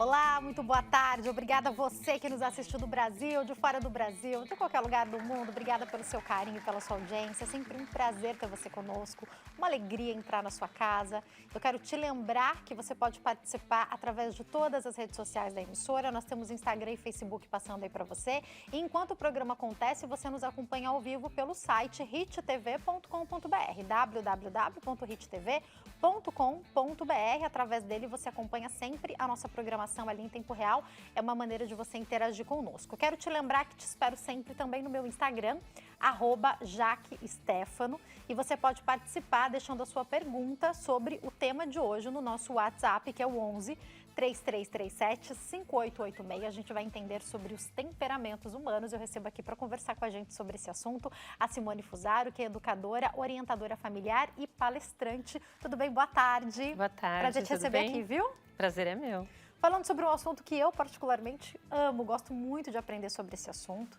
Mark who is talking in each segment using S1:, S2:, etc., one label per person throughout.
S1: Olá, muito boa tarde. Obrigada a você que nos assistiu do Brasil, de fora do Brasil, de qualquer lugar do mundo. Obrigada pelo seu carinho, pela sua audiência. É sempre um prazer ter você conosco, uma alegria entrar na sua casa. Eu quero te lembrar que você pode participar através de todas as redes sociais da emissora. Nós temos Instagram e Facebook passando aí para você. E enquanto o programa acontece, você nos acompanha ao vivo pelo site hittv.com.br, www.hittv.com.br. Através dele você acompanha sempre a nossa programação ali em tempo real, é uma maneira de você interagir conosco. Quero te lembrar que te espero sempre também no meu Instagram, @JaqueStefano, e você pode participar deixando a sua pergunta sobre o tema de hoje no nosso WhatsApp, que é o 11 3337 5886. A gente vai entender sobre os temperamentos humanos. Eu recebo aqui para conversar com a gente sobre esse assunto a Simone Fusaro, que é educadora, orientadora familiar e palestrante. Tudo bem? Boa tarde.
S2: Boa tarde.
S1: Prazer te receber aqui, viu?
S2: Prazer é meu.
S1: Falando sobre um assunto que eu particularmente amo, gosto muito de aprender sobre esse assunto.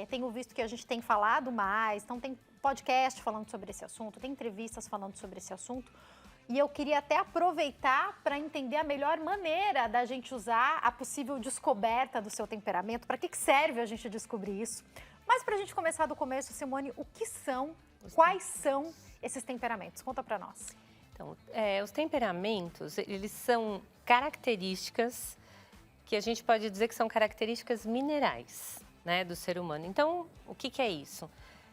S1: Tenho visto que a gente tem falado mais, então tem podcast falando sobre esse assunto, tem entrevistas falando sobre esse assunto. E eu queria até aproveitar para entender a melhor maneira da gente usar a possível descoberta do seu temperamento. Para que serve a gente descobrir isso? Mas para a gente começar do começo, Simone, o que são, quais são esses temperamentos? Conta para nós.
S2: Então, os temperamentos, eles são características que a gente pode dizer que são características minerais, né, do ser humano. Então, o que é isso?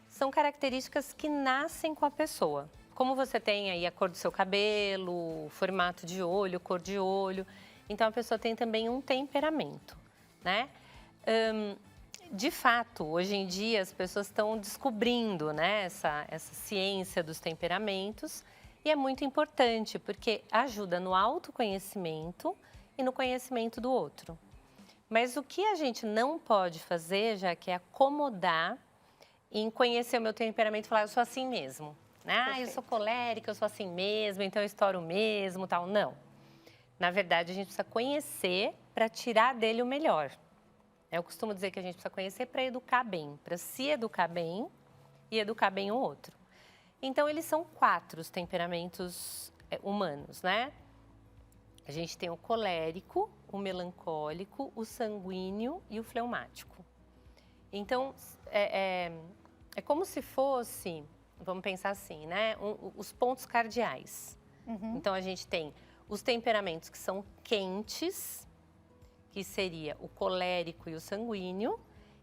S2: São características que nascem com a pessoa. Como você tem aí a cor do seu cabelo, formato de olho, cor de olho. Então, a pessoa tem também um temperamento, né? De fato, hoje em dia, as pessoas estão descobrindo, né, essa ciência dos temperamentos. E é muito importante, porque ajuda no autoconhecimento e no conhecimento do outro. Mas o que a gente não pode fazer, já que é acomodar em conhecer o meu temperamento e falar, eu sou assim mesmo. Ah, eu sou colérica, eu sou assim mesmo, então eu estouro mesmo, tal. Não. Na verdade, a gente precisa conhecer para tirar dele o melhor. Eu costumo dizer que a gente precisa conhecer para educar bem, para se educar bem e educar bem o outro. Então, eles são 4 os temperamentos humanos, né? A gente tem o colérico, o melancólico, o sanguíneo e o fleumático. Então, é como se fosse, vamos pensar assim, né? Os pontos cardeais.
S1: Uhum.
S2: Então, a gente tem os temperamentos que são quentes, que seria o colérico e o sanguíneo,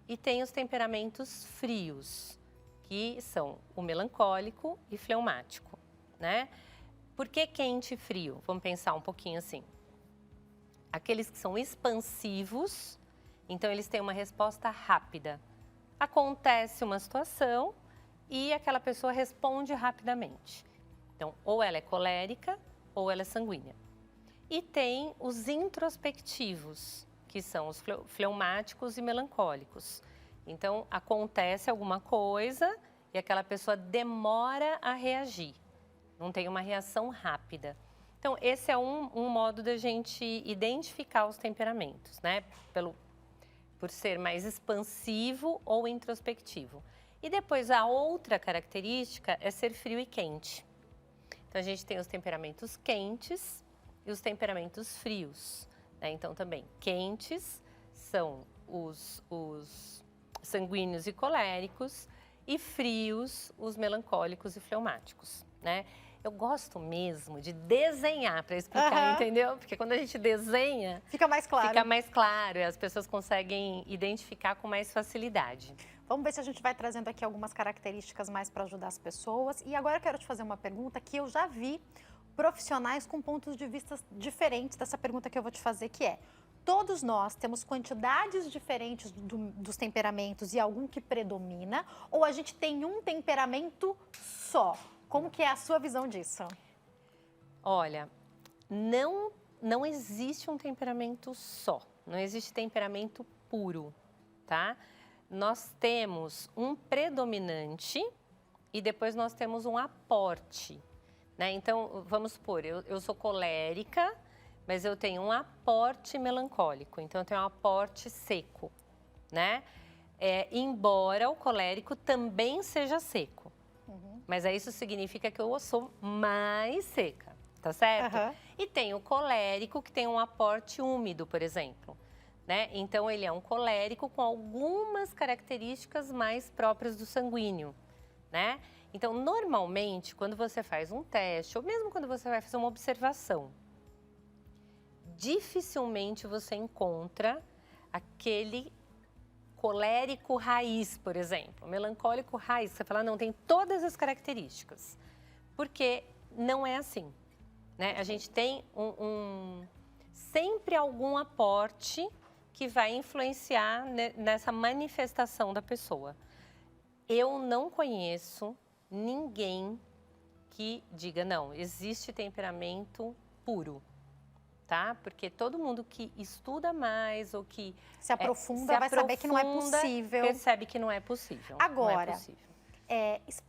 S2: e tem os temperamentos frios, que são o melancólico e fleumático, né? Por que quente e frio? Vamos pensar um pouquinho assim. Aqueles que são expansivos, então eles têm uma resposta rápida. Acontece uma situação e aquela pessoa responde rapidamente. Então, ou ela é colérica ou ela é sanguínea. E tem os introspectivos, que são os fleumáticos e melancólicos. Então, acontece alguma coisa e aquela pessoa demora a reagir, não tem uma reação rápida. Então, esse é um modo da gente identificar os temperamentos, né? Por ser mais expansivo ou introspectivo. E depois, a outra característica é ser frio e quente. Então, a gente tem os temperamentos quentes e os temperamentos frios, né? Então, também, quentes são os sanguíneos e coléricos, e frios, os melancólicos e fleumáticos, né? Eu gosto mesmo de desenhar para explicar, entendeu? Porque quando a gente desenha...
S1: Fica mais claro.
S2: Fica mais claro e as pessoas conseguem identificar com mais facilidade.
S1: Vamos ver se a gente vai trazendo aqui algumas características mais para ajudar as pessoas. E agora eu quero te fazer uma pergunta que eu já vi profissionais com pontos de vista diferentes dessa pergunta que eu vou te fazer, que é: todos nós temos quantidades diferentes dos temperamentos e algum que predomina, ou a gente tem um temperamento só? Como que é a sua visão disso?
S2: Olha, não existe um temperamento só, não existe temperamento puro, tá? Nós temos um predominante e depois nós temos um aporte, né? Então, vamos supor, eu sou colérica, mas eu tenho um aporte melancólico, então eu tenho um aporte seco, né? Embora o colérico também seja seco. Mas aí isso significa que eu sou mais seca, tá certo? E tem o colérico, que tem um aporte úmido, por exemplo. Né? Então, ele é um colérico com algumas características mais próprias do sanguíneo, né? Então, normalmente, quando você faz um teste, ou mesmo quando você vai fazer uma observação, dificilmente você encontra aquele colérico raiz, por exemplo, melancólico raiz. Você fala, não, tem todas as características, porque não é assim, né? A gente tem sempre algum aporte que vai influenciar nessa manifestação da pessoa. Eu não conheço ninguém que diga, não, existe temperamento puro, tá? Porque todo mundo que estuda mais ou que
S1: se aprofunda vai saber que não é possível.
S2: Percebe que não é possível.
S1: Agora,
S2: não é possível.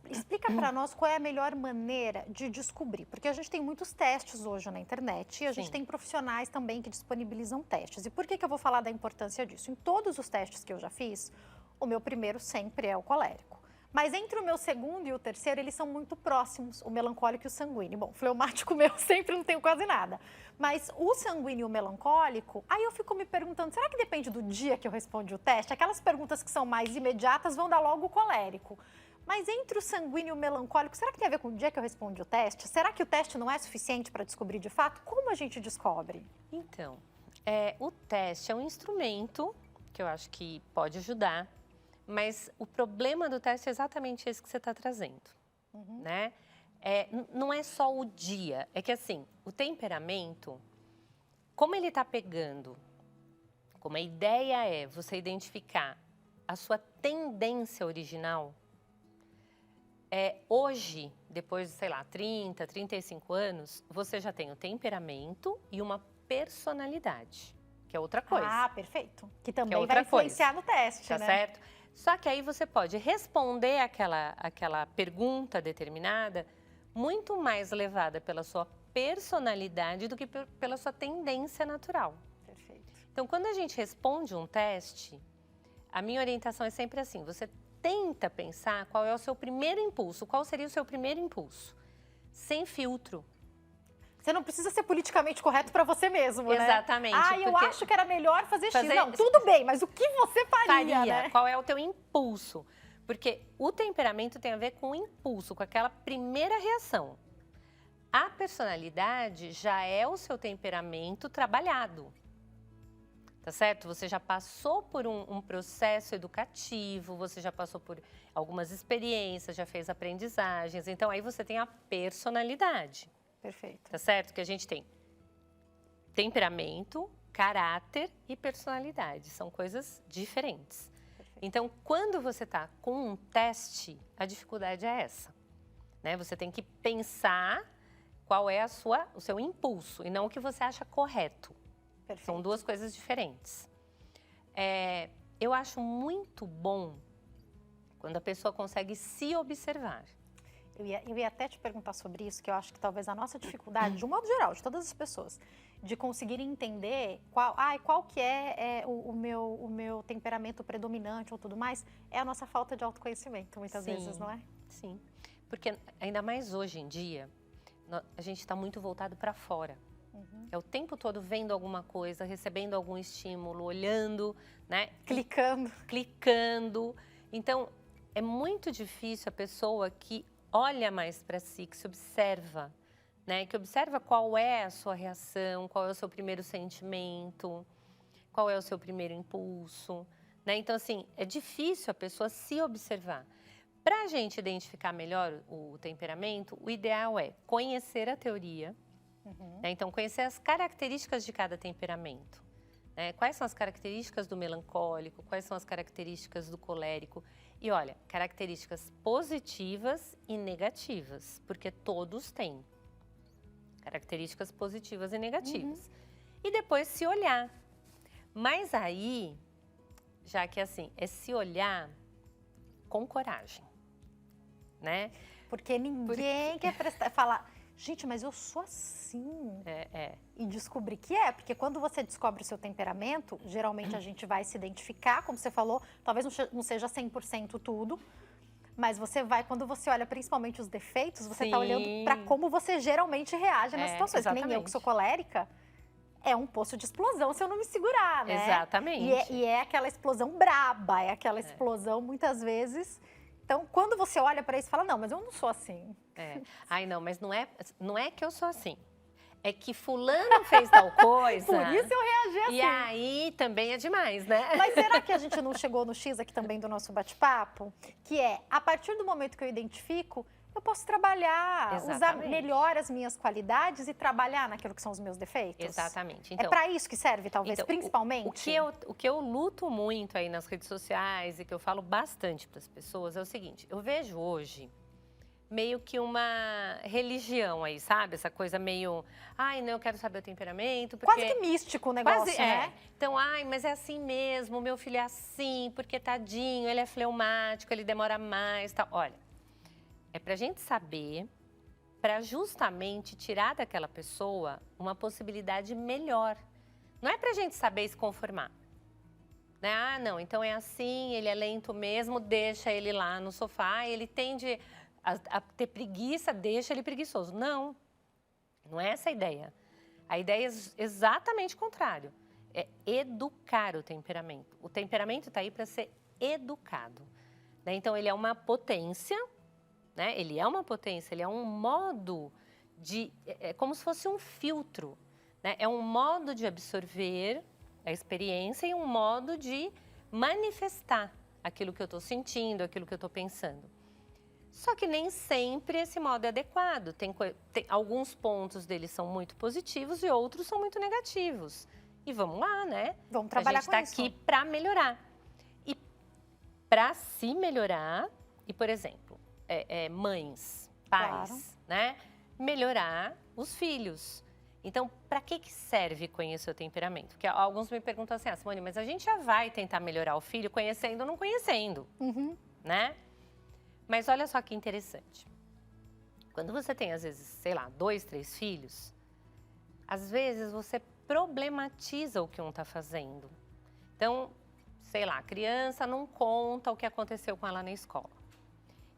S1: Explica para nós qual é a melhor maneira de descobrir, porque a gente tem muitos testes hoje na internet e a gente tem profissionais também que disponibilizam testes. E por que eu vou falar da importância disso? Em todos os testes que eu já fiz, o meu primeiro sempre é o colérico. Mas entre o meu segundo e o terceiro, eles são muito próximos, o melancólico e o sanguíneo. Bom, fleumático meu sempre não tenho quase nada. Mas o sanguíneo e o melancólico, aí eu fico me perguntando, será que depende do dia que eu respondi o teste? Aquelas perguntas que são mais imediatas vão dar logo o colérico. Mas entre o sanguíneo e o melancólico, será que tem a ver com o dia que eu respondi o teste? Será que o teste não é suficiente para descobrir de fato? Como a gente descobre?
S2: Então, o teste é um instrumento que eu acho que pode ajudar, mas o problema do teste é exatamente esse que você está trazendo, né? Não é só o dia, é que assim, o temperamento, como ele está pegando, como a ideia é você identificar a sua tendência original, hoje, depois de, sei lá, 30, 35 anos, você já tem o temperamento e uma personalidade, que é outra coisa.
S1: Ah, perfeito. Que também vai influenciar no teste,
S2: né? Tá certo? Só que aí você pode responder aquela pergunta determinada muito mais levada pela sua personalidade do que pela sua tendência natural.
S1: Perfeito.
S2: Então, quando a gente responde um teste, a minha orientação é sempre assim, você tenta pensar qual é o seu primeiro impulso, qual seria o seu primeiro impulso, sem filtro.
S1: Você não precisa ser politicamente correto para você mesmo, né?
S2: Exatamente.
S1: Eu acho que era melhor fazer X. Não, tudo bem, mas o que você faria, né?
S2: Qual é o teu impulso? Porque o temperamento tem a ver com o impulso, com aquela primeira reação. A personalidade já é o seu temperamento trabalhado. Tá certo? Você já passou por um processo educativo, você já passou por algumas experiências, já fez aprendizagens. Então, aí você tem a personalidade.
S1: Perfeito.
S2: Tá certo? Que a gente tem temperamento, caráter e personalidade. São coisas diferentes. Perfeito. Então, quando você está com um teste, a dificuldade é essa. Né? Você tem que pensar qual é o seu impulso e não o que você acha correto.
S1: Perfeito.
S2: São duas coisas diferentes. Eu acho muito bom quando a pessoa consegue se observar.
S1: Eu ia até te perguntar sobre isso, que eu acho que talvez a nossa dificuldade, de um modo geral, de todas as pessoas, de conseguir entender qual que é o meu temperamento predominante ou tudo mais, é a nossa falta de autoconhecimento, muitas vezes, não é?
S2: Sim, porque ainda mais hoje em dia, a gente está muito voltado para fora. É o tempo todo vendo alguma coisa, recebendo algum estímulo, olhando, né? Clicando. Então, é muito difícil a pessoa que olha mais para si, que se observa, né? Que observa qual é a sua reação, qual é o seu primeiro sentimento, qual é o seu primeiro impulso, né? Então, assim, é difícil a pessoa se observar. Para a gente identificar melhor o temperamento, o ideal é conhecer a teoria, né? Então, conhecer as características de cada temperamento. Né? Quais são as características do melancólico, quais são as características do colérico. E olha, características positivas e negativas, porque todos têm características positivas e negativas. E depois se olhar. Mas aí, já que assim, é se olhar com coragem, né?
S1: Porque ninguém quer falar, gente, mas eu sou assim. E descobrir que porque quando você descobre o seu temperamento, geralmente a gente vai se identificar, como você falou, talvez não seja 100% tudo, Mas você vai, quando você olha principalmente os defeitos, você tá
S2: Sim.
S1: olhando para como você geralmente reage nas situações. Que nem eu, que
S2: Exatamente.
S1: sou colérica, é um poço de explosão se eu não me segurar, né?
S2: Exatamente.
S1: E é aquela explosão braba, é aquela explosão muitas vezes. Então, quando você olha para isso, fala, não, mas eu não sou assim.
S2: Ai, não, mas não é que eu sou assim. É que fulano fez tal coisa.
S1: Por isso eu reagi assim.
S2: E aí também é demais, né?
S1: Mas será que a gente não chegou no X aqui também do nosso bate-papo? Que é, a partir do momento que eu identifico, eu posso trabalhar, usar
S2: Exatamente.
S1: melhor as minhas qualidades e trabalhar naquilo que são os meus defeitos?
S2: Exatamente.
S1: É para isso que serve, talvez,
S2: então,
S1: principalmente?
S2: O que eu luto muito aí nas redes sociais e que eu falo bastante para as pessoas é o seguinte: eu vejo hoje meio que uma religião aí, sabe? Essa coisa meio, ai, não, eu quero saber o temperamento, porque...
S1: Quase que místico o negócio, né?
S2: Então, ai, mas é assim mesmo, meu filho é assim, porque tadinho, ele é fleumático, ele demora mais, tal. Olha, é pra gente saber, para justamente tirar daquela pessoa uma possibilidade melhor. Não é pra gente saber se conformar. Né? Ah, não, então é assim, ele é lento mesmo, deixa ele lá no sofá, ele tende a ter preguiça, deixa ele preguiçoso. Não, não é essa a ideia. A ideia é exatamente o contrário. É educar o temperamento. O temperamento está aí para ser educado. Né? Então, ele é uma potência, né? Ele é uma potência, ele é um modo de... É como se fosse um filtro. Né? É um modo de absorver a experiência e um modo de manifestar aquilo que eu estou sentindo, aquilo que eu estou pensando. Só que nem sempre esse modo é adequado. Tem alguns pontos dele são muito positivos e outros são muito negativos. E vamos lá, né?
S1: Vamos trabalhar com isso.
S2: A gente está aqui para melhorar. E para se melhorar, e por exemplo, mães, pais,
S1: Claro.
S2: né? Melhorar os filhos. Então, para que serve conhecer o temperamento? Porque alguns me perguntam assim, Simone, mas a gente já vai tentar melhorar o filho conhecendo ou não conhecendo, né? Mas olha só que interessante. Quando você tem, às vezes, sei lá, 2, 3 filhos, às vezes você problematiza o que um está fazendo. Então, sei lá, a criança não conta o que aconteceu com ela na escola.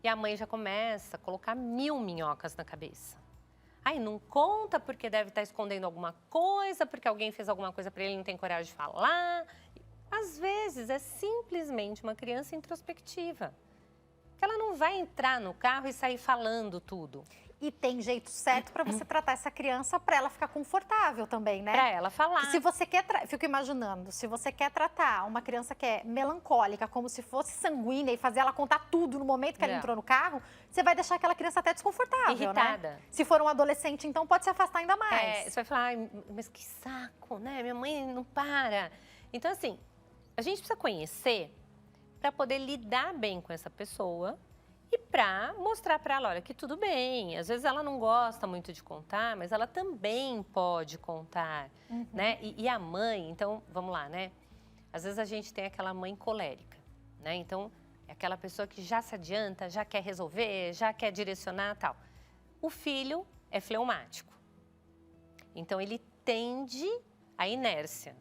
S2: E a mãe já começa a colocar 1000 minhocas na cabeça. Ai, não conta porque deve estar escondendo alguma coisa, porque alguém fez alguma coisa para ele e não tem coragem de falar. Às vezes é simplesmente uma criança introspectiva. Que ela não vai entrar no carro e sair falando tudo.
S1: E tem jeito certo para você tratar essa criança para ela ficar confortável também, né?
S2: Para ela falar.
S1: Se você quer, fico imaginando, se você quer tratar uma criança que é melancólica, como se fosse sanguínea e fazer ela contar tudo no momento que ela entrou no carro, você vai deixar aquela criança até desconfortável,
S2: irritada.
S1: Né? Se for um adolescente, então pode se afastar ainda mais.
S2: Você vai falar, ai, mas que saco, né? Minha mãe não para. Então, assim, a gente precisa conhecer para poder lidar bem com essa pessoa e para mostrar para ela, olha, que tudo bem. Às vezes ela não gosta muito de contar, mas ela também pode contar, né? E a mãe, então, vamos lá, né? Às vezes a gente tem aquela mãe colérica, né? Então, é aquela pessoa que já se adianta, já quer resolver, já quer direcionar e tal. O filho é fleumático. Então, ele tende à inércia.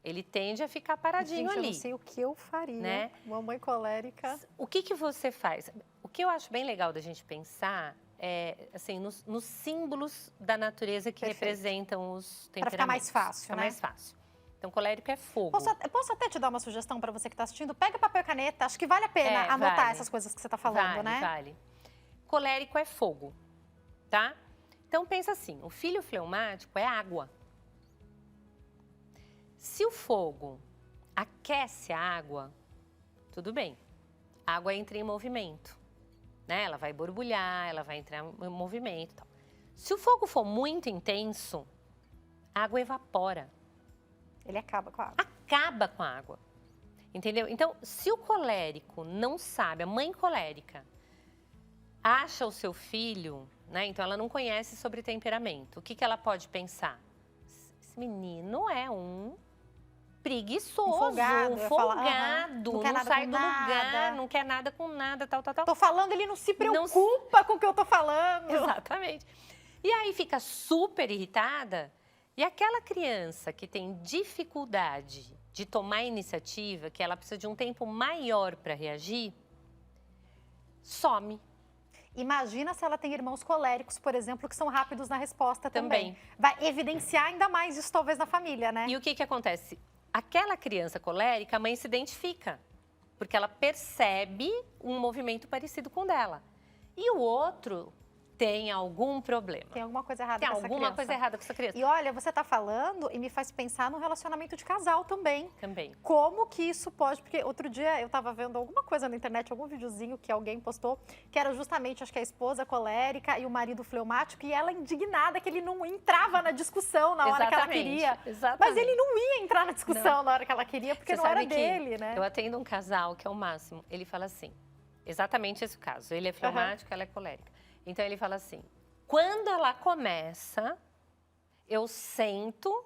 S2: Ele tende a ficar paradinho ali.
S1: Eu não sei o que eu faria,
S2: né?
S1: Mamãe colérica.
S2: O que você faz? O que eu acho bem legal da gente pensar é, assim, nos símbolos da natureza que representam os temperamentos.
S1: Para ficar mais fácil,
S2: fica
S1: né?
S2: mais fácil. Então, colérico é fogo.
S1: Posso até te dar uma sugestão para você que está assistindo? Pega papel e caneta, acho que vale a pena anotar essas coisas que você está falando, né?
S2: Vale. Colérico é fogo, tá? Então, pensa assim, o filho fleumático é água. Se o fogo aquece a água, tudo bem. A água entra em movimento, né? Ela vai borbulhar, ela vai entrar em movimento e tal. Se o fogo for muito intenso, a água evapora.
S1: Ele acaba com a água.
S2: Acaba com a água, entendeu? Então, se o colérico não sabe, a mãe colérica acha o seu filho, né? Então, ela não conhece sobre temperamento. O que ela pode pensar? Esse menino é um preguiçoso, folgado, não sai do lugar, não quer nada com nada, tal.
S1: Tô falando, ele não se preocupa com o que eu tô falando.
S2: Exatamente. E aí fica super irritada. E aquela criança que tem dificuldade de tomar iniciativa, que ela precisa de um tempo maior para reagir, some.
S1: Imagina se ela tem irmãos coléricos, por exemplo, que são rápidos na resposta também. Vai evidenciar ainda mais isso, talvez, na família, né?
S2: E o que acontece? Aquela criança colérica, a mãe se identifica, porque ela percebe um movimento parecido com o dela. E o outro tem algum problema.
S1: Tem alguma coisa errada
S2: Tem
S1: com essa criança.
S2: alguma coisa errada com essa criança.
S1: E olha, você tá falando e me faz pensar no relacionamento de casal também.
S2: Também.
S1: Como que isso pode... Porque outro dia eu tava vendo alguma coisa na internet, algum videozinho que alguém postou, que era justamente, acho que a esposa colérica e o marido fleumático, e ela indignada que ele não entrava na discussão na hora que ela queria.
S2: Exatamente.
S1: Mas ele não ia entrar na discussão na hora que ela queria, porque
S2: Você
S1: não era
S2: sabe que
S1: dele, né?
S2: Eu atendo um casal que é o máximo. Ele fala assim, exatamente esse caso. Ele é fleumático, ela é colérica. Então ele fala assim, quando ela começa, eu sento,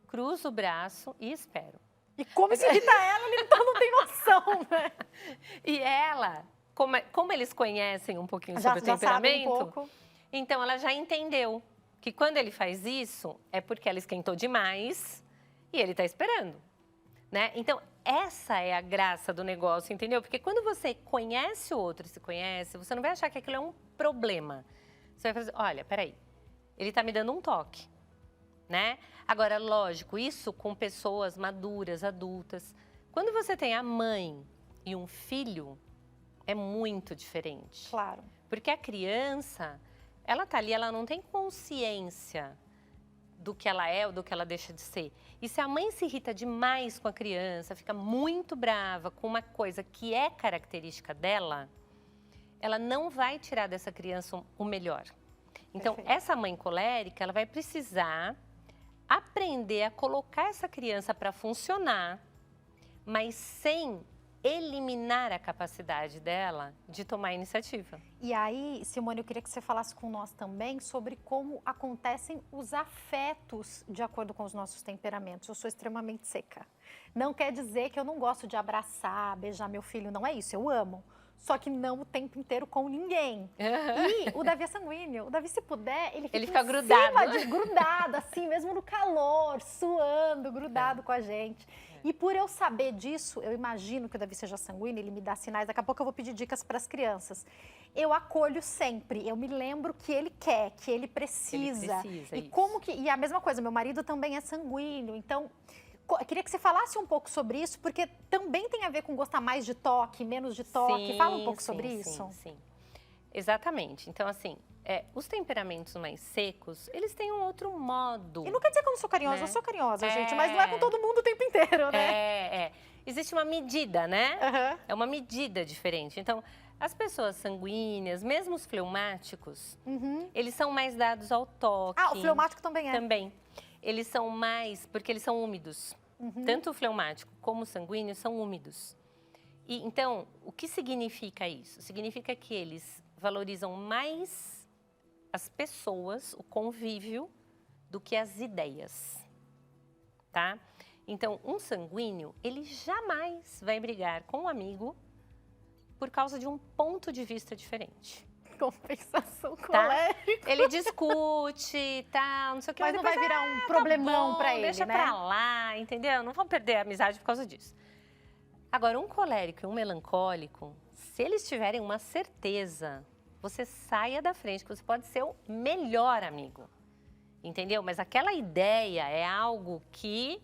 S2: cruzo o braço e espero.
S1: E como isso irrita ela, ele então não tem noção, né?
S2: E ela, como eles conhecem um pouquinho sobre o
S1: já sabe
S2: temperamento,
S1: um pouco.
S2: então ela já entendeu que quando ele faz isso, é porque ela esquentou demais e ele está esperando, né? Então, essa é a graça do negócio, entendeu? Porque quando você conhece o outro e se conhece, você não vai achar que aquilo é um problema. Você vai fazer, olha, peraí, ele está me dando um toque, né? Agora, lógico, isso com pessoas maduras, adultas. Quando você tem a mãe e um filho, é muito diferente.
S1: Claro.
S2: Porque a criança, ela tá ali, ela não tem consciência do que ela é ou do que ela deixa de ser. E se a mãe se irrita demais com a criança, fica muito brava com uma coisa que é característica dela, ela não vai tirar dessa criança o melhor. Então,
S1: Perfeito.
S2: essa mãe colérica, ela vai precisar aprender a colocar essa criança para funcionar, mas sem eliminar a capacidade dela de tomar iniciativa.
S1: E aí, Simone, eu queria que você falasse com nós também sobre como acontecem os afetos de acordo com os nossos temperamentos. Eu sou extremamente seca. Não quer dizer que eu não gosto de abraçar, beijar meu filho, não é isso, eu amo. Só que não o tempo inteiro com ninguém. E o Davi é sanguíneo. O Davi, se puder, ele fica
S2: grudado.
S1: Grudado, assim, mesmo no calor, suando, grudado com a gente. E por eu saber disso, eu imagino que o Davi seja sanguíneo, ele me dá sinais. Daqui a pouco eu vou pedir dicas para as crianças. Eu acolho sempre. Eu me lembro que ele quer, que ele precisa. E a mesma coisa, meu marido também é sanguíneo. Então, eu queria que você falasse um pouco sobre isso, porque também tem a ver com gostar mais de toque, menos de toque.
S2: Sim,
S1: Fala um pouco sobre isso.
S2: Sim. Exatamente. Então, assim, os temperamentos mais secos, eles têm um outro modo.
S1: E não quer dizer que eu não sou carinhosa, eu sou carinhosa, gente, mas não é com todo mundo o tempo inteiro, né?
S2: Existe uma medida, né?
S1: Uhum.
S2: É uma medida diferente. Então, as pessoas sanguíneas, mesmo os fleumáticos, eles são mais dados ao toque.
S1: Ah, o fleumático também é.
S2: Também. Eles são mais, porque eles são úmidos. Tanto o fleumático como o sanguíneo são úmidos. E, então, o que significa isso? Significa que eles valorizam mais as pessoas, o convívio, do que as ideias, tá? Então, um sanguíneo, ele jamais vai brigar com um amigo por causa de um ponto de vista diferente.
S1: Compensação colérica.
S2: Ele discute, tal, não sei o que.
S1: Mas não vai virar um problemão pra ele,
S2: deixa
S1: né?
S2: pra lá, entendeu? Não vão perder a amizade por causa disso. Agora, um colérico e um melancólico, se eles tiverem uma certeza, você saia da frente, que você pode ser o melhor amigo, entendeu? Mas aquela ideia é algo que,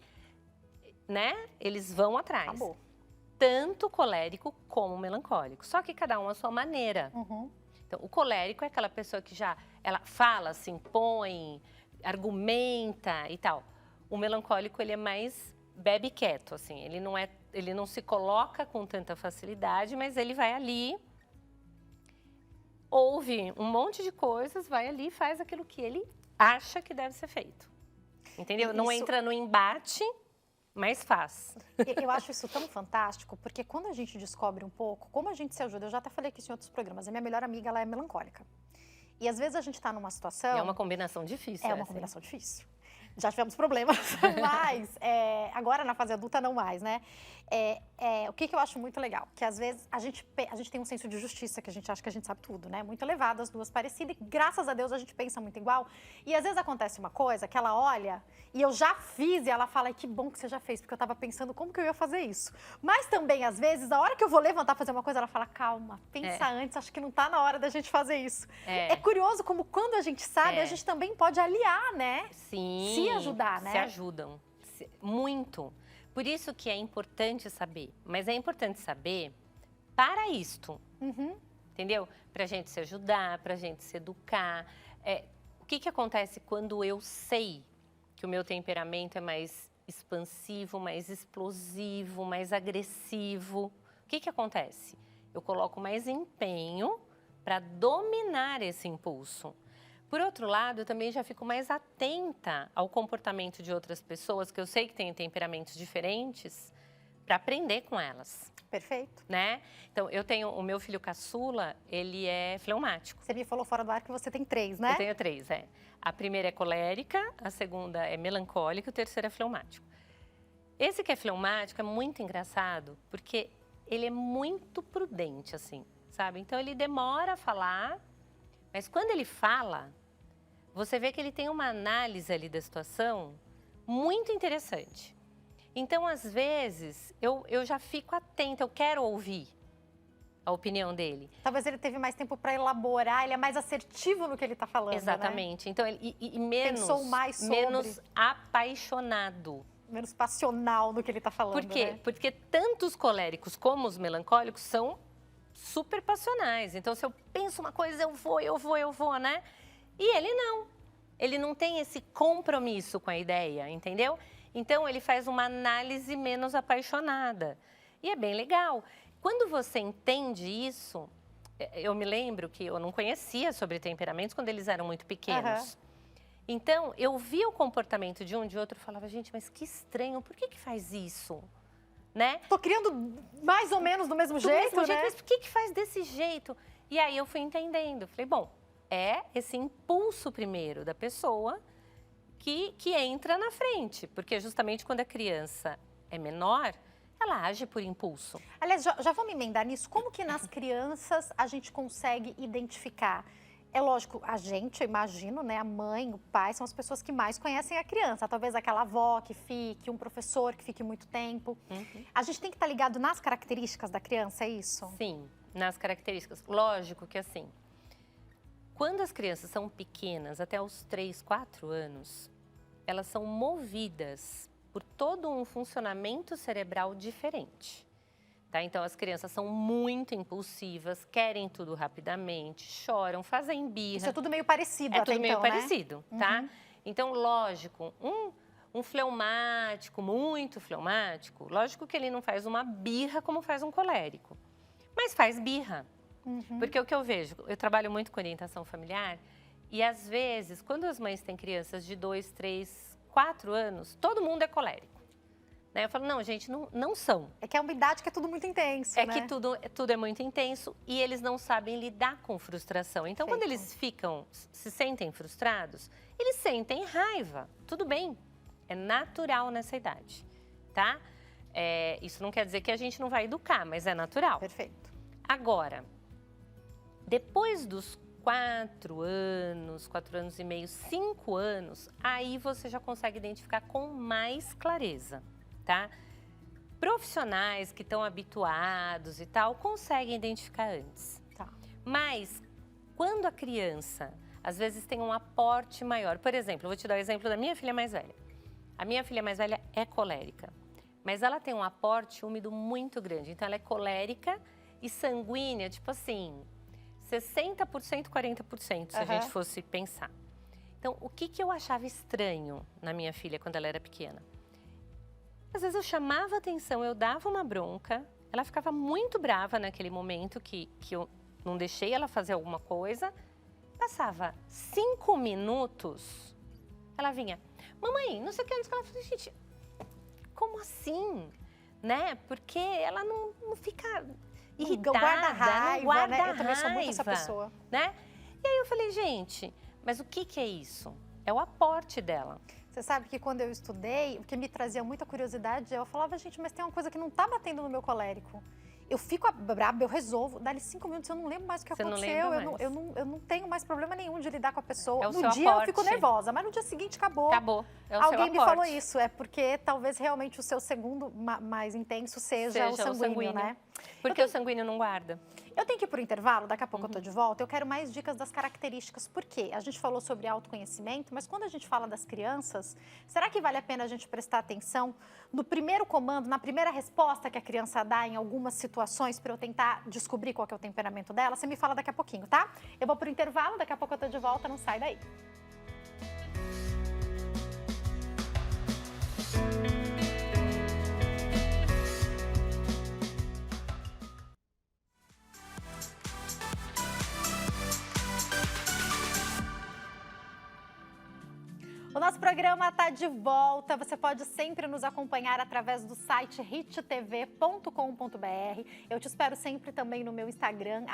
S2: né, eles vão atrás.
S1: Acabou.
S2: Tanto o colérico como o melancólico, só que cada um à sua maneira. Então, o colérico é aquela pessoa que ela fala, se impõe, argumenta e tal. O melancólico, ele é mais bebe quieto, assim. Ele não se coloca com tanta facilidade, mas ele vai ali, ouve um monte de coisas, vai ali e faz aquilo que ele acha que deve ser feito. Entendeu? Não entra no embate, mas faz.
S1: Eu acho isso tão fantástico, porque quando a gente descobre um pouco, como a gente se ajuda, eu já até falei aqui isso em outros programas, a minha melhor amiga, ela é melancólica. E às vezes a gente está numa situação...
S2: É uma combinação difícil.
S1: É uma combinação difícil. Já tivemos problemas, mas agora na fase adulta não mais, né? O que eu acho muito legal? Que às vezes a gente tem um senso de justiça, que a gente acha que a gente sabe tudo, né? Muito elevado, as duas parecidas, e graças a Deus a gente pensa muito igual. E às vezes acontece uma coisa que ela olha, e eu já fiz, e ela fala, "Ai, que bom que você já fez, porque eu tava pensando como que eu ia fazer isso." Mas também, às vezes, a hora que eu vou levantar fazer uma coisa, ela fala, calma, pensa antes, acho que não tá na hora da gente fazer isso. É curioso como quando a gente sabe, a gente também pode aliar, né?
S2: Sim.
S1: Se ajudar, né?
S2: Se ajudam. Muito. Por isso que é importante saber. Mas é importante saber para isto. Entendeu? Pra gente se ajudar, pra gente se educar. O que acontece quando eu sei que o meu temperamento é mais expansivo, mais explosivo, mais agressivo? O que acontece? Eu coloco mais empenho para dominar esse impulso. Por outro lado, eu também já fico mais atenta ao comportamento de outras pessoas, que eu sei que têm temperamentos diferentes, para aprender com elas.
S1: Perfeito.
S2: Né? Então, eu tenho o meu filho caçula, ele é fleumático.
S1: Você me falou fora do ar que você tem 3, né?
S2: Eu tenho 3, A primeira é colérica, a segunda é melancólica e o terceiro é fleumático. Esse que é fleumático é muito engraçado, porque ele é muito prudente, assim, sabe? Então, ele demora a falar, mas quando ele fala, você vê que ele tem uma análise ali da situação muito interessante. Então, às vezes, eu já fico atenta, eu quero ouvir a opinião dele.
S1: Talvez ele teve mais tempo para elaborar, ele é mais assertivo no que ele está falando,
S2: Exatamente.
S1: Né?
S2: Então, e menos,
S1: pensou mais sobre...
S2: menos apaixonado.
S1: Menos passional no que ele está falando,
S2: Por quê?
S1: Né?
S2: Porque tanto os coléricos como os melancólicos são super passionais. Então, se eu penso uma coisa, eu vou, né? E ele não. Ele não tem esse compromisso com a ideia, entendeu? Então, ele faz uma análise menos apaixonada. E é bem legal. Quando você entende isso, eu me lembro que eu não conhecia sobre temperamentos quando eles eram muito pequenos. Então, eu via o comportamento de um de outro e falava, gente, mas que estranho, por que faz isso? Né?
S1: Tô criando mais ou menos do mesmo jeito, né?
S2: Mas por que faz desse jeito? E aí eu fui entendendo. Falei, bom, é esse impulso primeiro da pessoa que entra na frente. Porque justamente quando a criança é menor, ela age por impulso.
S1: Aliás, já vou me emendar nisso. Como que nas crianças a gente consegue identificar? É lógico, a gente, eu imagino, né? A mãe, o pai, são as pessoas que mais conhecem a criança. Talvez aquela avó que fique, um professor que fique muito tempo. A gente tem que estar ligado nas características da criança, é isso?
S2: Sim, nas características. Lógico que assim, quando as crianças são pequenas, até os 3, 4 anos, elas são movidas por todo um funcionamento cerebral diferente. Tá? Então, as crianças são muito impulsivas, querem tudo rapidamente, choram, fazem birra.
S1: Isso é tudo meio parecido
S2: até
S1: então,
S2: tudo meio
S1: né?
S2: parecido, tá? Então, lógico, um fleumático, muito fleumático, lógico que ele não faz uma birra como faz um colérico, mas faz birra. Porque o que eu vejo, eu trabalho muito com orientação familiar e, às vezes, quando as mães têm crianças de 2, 3, 4 anos, todo mundo é colérico. Né? Eu falo, não, gente, não são.
S1: É que é uma idade que é tudo muito intenso,
S2: né?
S1: que
S2: tudo é muito intenso e eles não sabem lidar com frustração. Então, quando eles se sentem frustrados, eles sentem raiva. Tudo bem, é natural nessa idade, tá? Isso não quer dizer que a gente não vai educar, mas é natural.
S1: Perfeito.
S2: Agora, depois dos 4 anos, 4 anos e meio, 5 anos, aí você já consegue identificar com mais clareza. Tá? Profissionais que estão habituados e tal, conseguem identificar antes.
S1: Tá.
S2: Mas, quando a criança, às vezes, tem um aporte maior. Por exemplo, eu vou te dar o exemplo da minha filha mais velha. A minha filha mais velha é colérica, mas ela tem um aporte úmido muito grande. Então, ela é colérica e sanguínea, tipo assim, 60%, 40%, se a gente fosse pensar. Então, o que eu achava estranho na minha filha quando ela era pequena? Às vezes eu chamava atenção, eu dava uma bronca, ela ficava muito brava naquele momento que eu não deixei ela fazer alguma coisa. Passava 5 minutos, ela vinha, mamãe, não sei o que, ela falou, gente, como assim? Né? Porque ela não fica irritada,
S1: guarda raiva,
S2: não guarda
S1: né? Eu também sou muito essa pessoa.
S2: Né? E aí eu falei, gente, mas o que é isso? É o aporte dela.
S1: Você sabe que quando eu estudei, o que me trazia muita curiosidade, eu falava, gente, mas tem uma coisa que não tá batendo no meu colérico. Eu fico braba, eu resolvo, dali 5 minutos eu não lembro mais o que aconteceu, eu não tenho mais problema nenhum de lidar com a pessoa. No dia eu fico nervosa, mas no dia seguinte acabou.
S2: Acabou, é o seu
S1: Alguém me
S2: aporte.
S1: falou isso, é porque talvez realmente o seu segundo mais intenso seja o sanguíneo, né?
S2: Porque o sanguíneo não guarda.
S1: Eu tenho que ir pro intervalo, daqui a pouco eu tô de volta. Eu quero mais dicas das características. Por quê? A gente falou sobre autoconhecimento, mas quando a gente fala das crianças, será que vale a pena a gente prestar atenção no primeiro comando, na primeira resposta que a criança dá em algumas situações para eu tentar descobrir qual que é o temperamento dela? Você me fala daqui a pouquinho, tá? Eu vou pro intervalo, daqui a pouco eu tô de volta, não sai daí. O nosso programa está de volta. Você pode sempre nos acompanhar através do site hittv.com.br. Eu te espero sempre também no meu Instagram,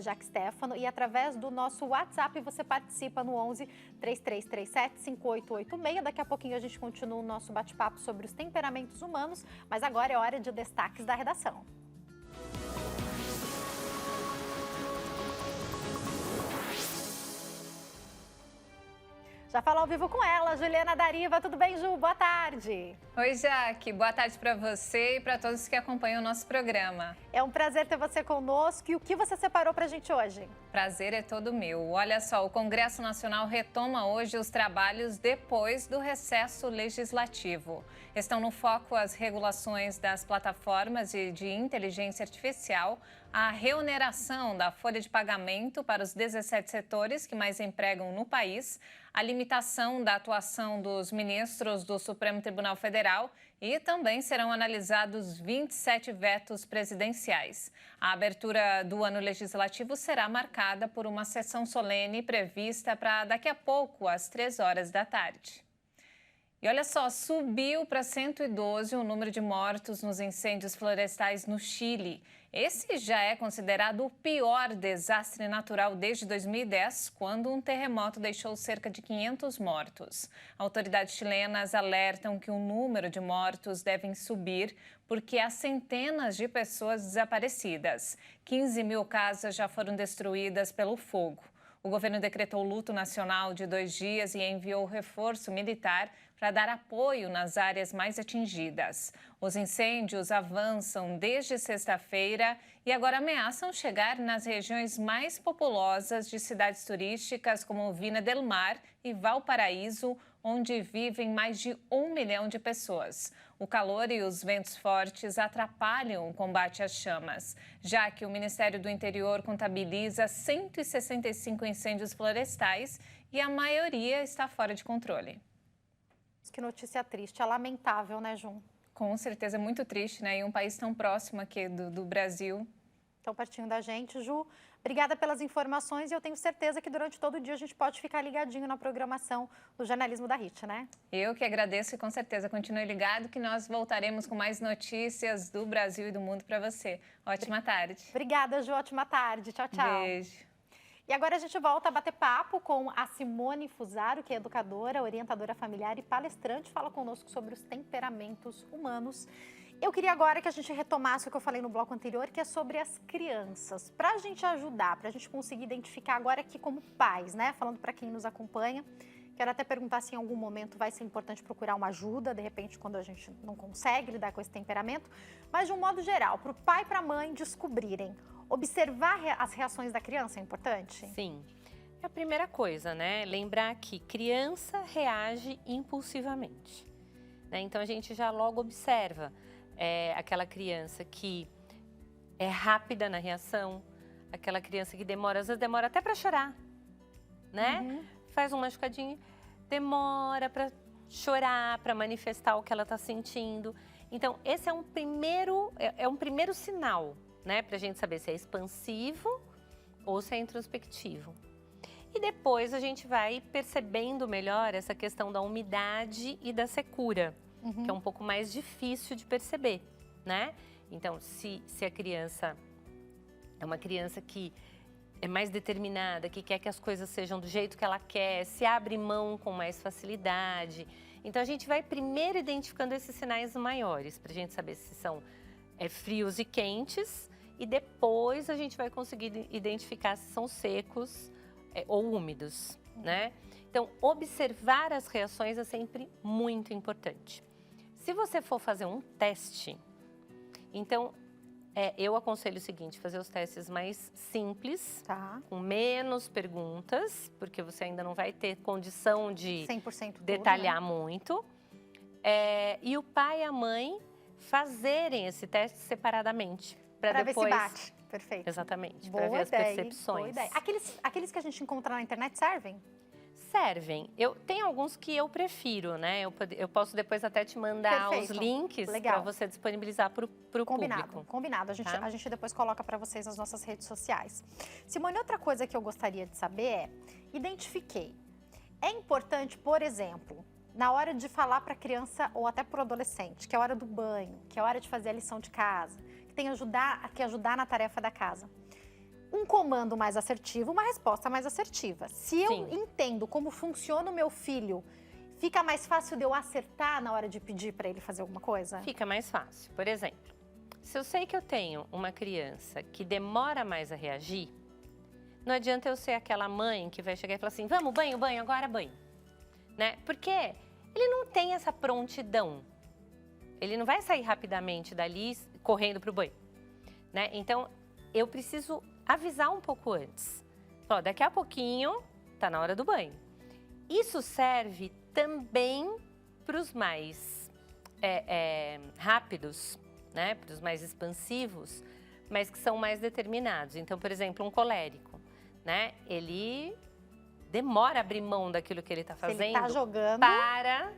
S1: @jaquestefano, e através do nosso WhatsApp você participa no 11 3337 5886. Daqui a pouquinho a gente continua o nosso bate-papo sobre os temperamentos humanos, mas agora é hora de destaques da redação. Já falo ao vivo com ela, Juliana Dariva. Tudo bem, Ju? Boa tarde.
S3: Oi, Jaque. Boa tarde para você e para todos que acompanham o nosso programa.
S1: É um prazer ter você conosco. E o que você separou para a gente hoje?
S3: Prazer é todo meu. Olha só, o Congresso Nacional retoma hoje os trabalhos depois do recesso legislativo. Estão no foco as regulações das plataformas de inteligência artificial, a reoneração da folha de pagamento para os 17 setores que mais empregam no país, a limitação da atuação dos ministros do Supremo Tribunal Federal e também serão analisados 27 vetos presidenciais. A abertura do ano legislativo será marcada por uma sessão solene prevista para daqui a pouco, às 3 horas da tarde. E olha só, subiu para 112 o número de mortos nos incêndios florestais no Chile. Esse já é considerado o pior desastre natural desde 2010, quando um terremoto deixou cerca de 500 mortos. Autoridades chilenas alertam que o número de mortos deve subir porque há centenas de pessoas desaparecidas. 15 mil casas já foram destruídas pelo fogo. O governo decretou luto nacional de 2 dias e enviou reforço militar para dar apoio nas áreas mais atingidas. Os incêndios avançam desde sexta-feira e agora ameaçam chegar nas regiões mais populosas de cidades turísticas como Vina del Mar e Valparaíso, onde vivem mais de 1 milhão de pessoas. O calor e os ventos fortes atrapalham o combate às chamas, já que o Ministério do Interior contabiliza 165 incêndios florestais e a maioria está fora de controle.
S1: Que notícia triste, é lamentável, né, Jun?
S3: Com certeza, é muito triste, né? Em um país tão próximo aqui do Brasil.
S1: Tão pertinho da gente. Ju, obrigada pelas informações e eu tenho certeza que durante todo o dia a gente pode ficar ligadinho na programação do jornalismo da HIT, né?
S3: Eu que agradeço e com certeza continue ligado que nós voltaremos com mais notícias do Brasil e do mundo para você. Ótima tarde.
S1: Obrigada, Ju. Ótima tarde. Tchau, tchau.
S3: Beijo.
S1: E agora a gente volta a bater papo com a Simone Fusaro, que é educadora, orientadora familiar e palestrante, fala conosco sobre os temperamentos humanos. Eu queria agora que a gente retomasse o que eu falei no bloco anterior, que é sobre as crianças. Para a gente ajudar, para a gente conseguir identificar agora aqui como pais, né? Falando para quem nos acompanha, quero até perguntar se em algum momento vai ser importante procurar uma ajuda, de repente quando a gente não consegue lidar com esse temperamento. Mas de um modo geral, para o pai e para a mãe descobrirem, observar as reações da criança é importante?
S2: Sim. É a primeira coisa, né? Lembrar que criança reage impulsivamente, né? Então a gente já logo observa aquela criança que é rápida na reação, aquela criança que demora, às vezes demora até para chorar, né?
S1: Uhum.
S2: Faz um machucadinho, demora para chorar, para manifestar o que ela está sentindo. Então esse é um primeiro sinal, né, para a gente saber se é expansivo ou se é introspectivo. E depois a gente vai percebendo melhor essa questão da umidade e da secura, que é um pouco mais difícil de perceber, né? Então, se a criança é uma criança que é mais determinada, que quer que as coisas sejam do jeito que ela quer, se abre mão com mais facilidade. Então, a gente vai primeiro identificando esses sinais maiores, para a gente saber se são frios e quentes, e depois a gente vai conseguir identificar se são secos ou úmidos, né? Então, observar as reações é sempre muito importante. Se você for fazer um teste, então, eu aconselho o seguinte, fazer os testes mais simples, com menos perguntas, porque você ainda não vai ter condição de
S1: 100%
S2: detalhar
S1: tudo, né?
S2: muito. E o pai e a mãe fazerem esse teste separadamente. Para depois
S1: ver se bate. Perfeito.
S2: Exatamente, para ver as percepções.
S1: Boa ideia. Aqueles que a gente encontra na internet servem?
S2: Servem. Tem alguns que eu prefiro, né? Eu posso depois até te mandar os links para você disponibilizar para o público.
S1: Combinado. A gente depois coloca para vocês nas nossas redes sociais. Simone, outra coisa que eu gostaria de saber identifiquei. É importante, por exemplo, na hora de falar para a criança ou até para o adolescente, que é a hora do banho, que é a hora de fazer a lição de casa, que ajudar na tarefa da casa. Um comando mais assertivo, uma resposta mais assertiva. Se eu entendo como funciona o meu filho, fica mais fácil de eu acertar na hora de pedir para ele fazer alguma coisa?
S2: Fica mais fácil. Por exemplo, se eu sei que eu tenho uma criança que demora mais a reagir, não adianta eu ser aquela mãe que vai chegar e falar assim, vamos, banho, banho, agora banho. Né? Porque ele não tem essa prontidão. Ele não vai sair rapidamente dali, correndo para o banho. Né? Então, eu preciso avisar um pouco antes. Daqui a pouquinho, tá na hora do banho. Isso serve também para os mais rápidos, né? Para os mais expansivos, mas que são mais determinados. Então, por exemplo, um colérico, né? Ele demora a abrir mão daquilo que ele está fazendo.
S1: Ele tá jogando
S2: para